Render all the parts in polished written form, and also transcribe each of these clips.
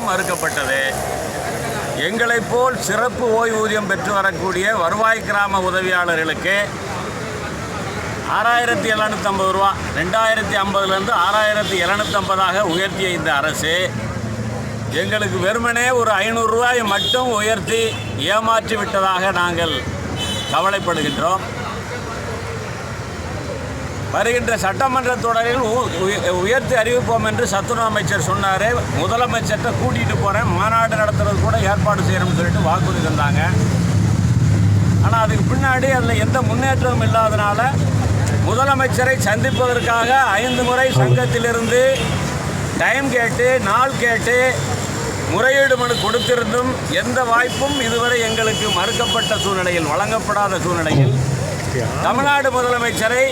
மறுக்கப்பட்டது. எங்களைப் போல் சிறப்பு ஓய்வூதியம் பெற்று வரக்கூடிய வருவாய் கிராம உதவியாளர்களுக்கு 6750 ரூபா 2050லேருந்து 6750ஆக உயர்த்திய இந்த அரசு எங்களுக்கு வெறுமனே ஒரு 500 ரூபாயை மட்டும் உயர்த்தி ஏமாற்றி விட்டதாக நாங்கள் கவலைப்படுகின்றோம். வருகின்ற சட்டமன்ற தொடரில் உயர்த்தி அறிவிப்போம் என்று சத்துணவு அமைச்சர் சொன்னார். முதலமைச்சர்கிட்ட கூட்டிகிட்டு போகிறேன், மாநாடு நடத்துறது கூட ஏற்பாடு செய்யணும்னு சொல்லிட்டு வாக்குறுதி தந்தாங்க. ஆனால் அதுக்கு பின்னாடி அதில் எந்த முன்னேற்றமும் இல்லாதனால முதலமைச்சரை சந்திப்பதற்காக 5 முறை சங்கத்திலிருந்து டைம் கேட்டு நாள் கேட்டு முறையீடு மனு கொடுத்திருந்தும் எந்த வாய்ப்பும் இதுவரை எங்களுக்கு மறுக்கப்பட்ட சூழ்நிலையில், வழங்கப்படாத சூழ்நிலையில் தமிழ்நாடு முதலமைச்சரை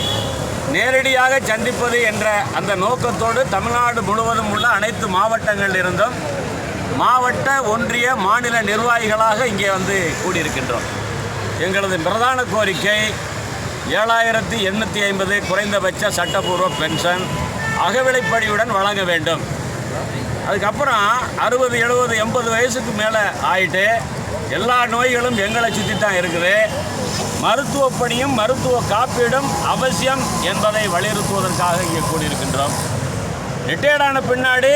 நேரடியாக சந்திப்பது என்ற அந்த நோக்கத்தோடு தமிழ்நாடு முழுவதும் உள்ள அனைத்து மாவட்டங்களில் இருந்தும் மாவட்ட, ஒன்றிய, மாநில நிர்வாகிகளாக இங்கே வந்து கூடியிருக்கின்றோம். எங்களது பிரதான கோரிக்கை 7850 குறைந்தபட்ச சட்டப்பூர்வ பென்ஷன் அகவிலைப்படியுடன் வழங்க வேண்டும். அதுக்கப்புறம் 60, 70, 80 வயசுக்கு மேலே ஆகிட்டு எல்லா நோய்களும் எங்களை சுற்றி தான் இருக்குது. மருத்துவ பணியும் மருத்துவ காப்பீடும் அவசியம் என்பதை வலியுறுத்துவதற்காக இங்கே கூடியிருக்கின்றோம். ரிட்டையர்டான பின்னாடி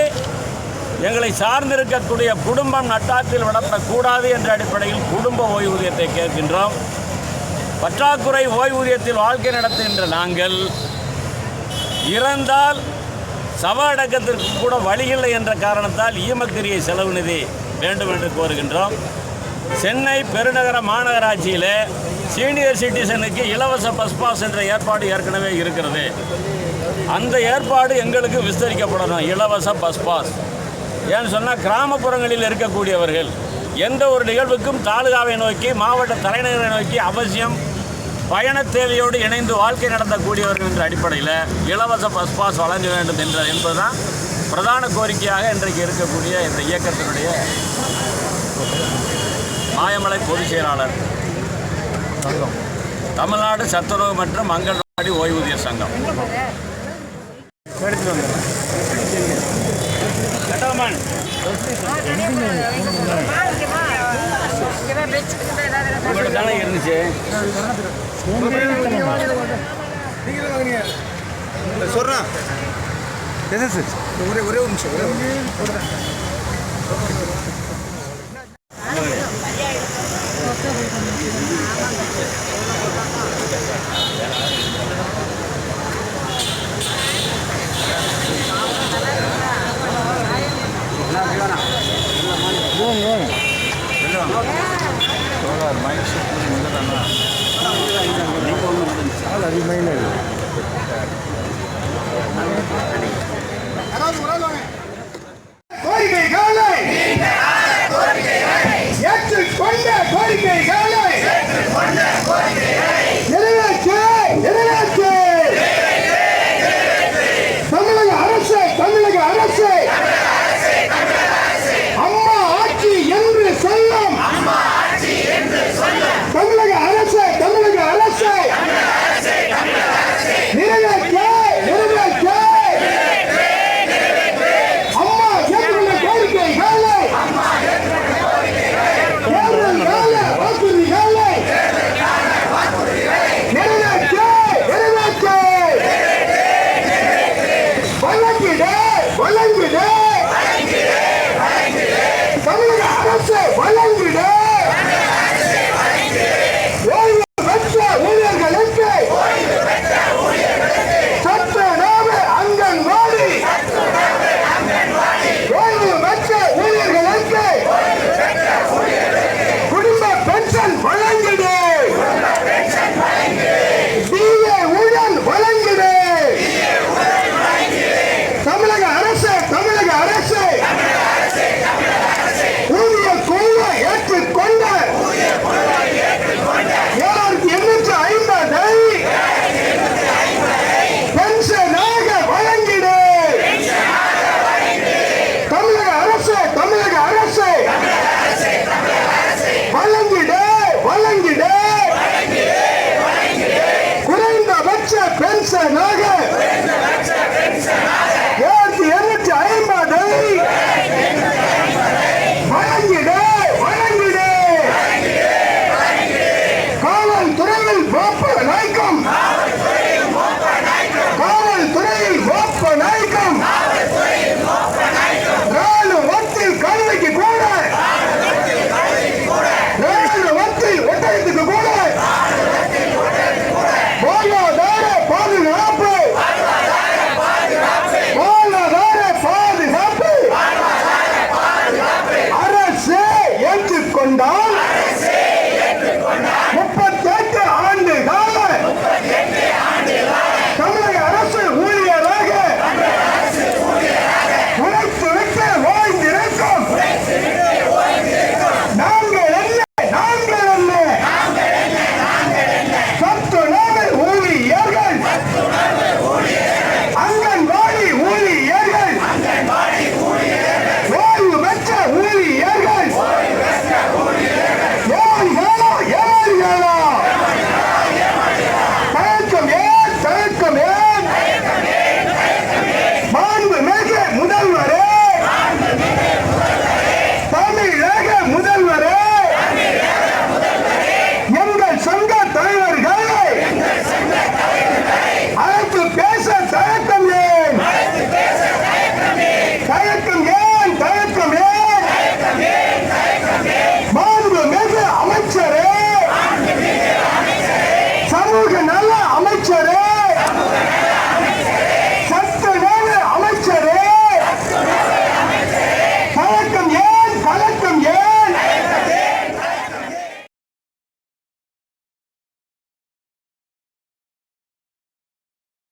எங்களை சார்ந்திருக்கக்கூடிய குடும்பம் நட்டாற்றில் விடப்படக்கூடாது என்ற அடிப்படையில் குடும்ப ஓய்வூதியத்தை கேட்கின்றோம். பற்றாக்குறை ஓய்வூதியத்தில் வாழ்க்கை நடத்துகின்ற நாங்கள் இறந்தால் சவ அடக்கத்திற்கு கூட வழியில்லை என்ற காரணத்தால் ஈமக்கிரியை செலவு நிதி வேண்டும் என்று கோருகின்றோம். சென்னை பெருநகர மாநகராட்சியில் சீனியர் சிட்டிசனுக்கு இலவச பஸ் பாஸ் என்ற ஏற்பாடு ஏற்கனவே இருக்கிறது. அந்த ஏற்பாடு எங்களுக்கு விஸ்தரிக்கப்படணும். இலவச பஸ் பாஸ் ஏன்னு சொன்னால் கிராமப்புறங்களில் இருக்கக்கூடியவர்கள் எந்த ஒரு நிகழ்வுக்கும் தாலுகாவை நோக்கி, மாவட்ட தலைநகரை நோக்கி அவசியம் பயண தேவையோடு இணைந்து வாழ்க்கை நடத்தக்கூடியவர்கள் என்ற அடிப்படையில் இலவச பஸ் பாஸ் வழங்க வேண்டும் என்பதுதான் பிரதான கோரிக்கையாக இன்றைக்கு இருக்கக்கூடிய இந்த இயக்கத்தினுடைய மாயமலை பொதுச் செயலாளர் சங்கம், தமிழ்நாடு சத்துணவு மற்றும் அங்கன்வாடி ஓய்வூதிய சங்கம். தானே இருந்துச்சு சொல்றேன். ஒரே ஒரு நிமிஷம். Mic shoot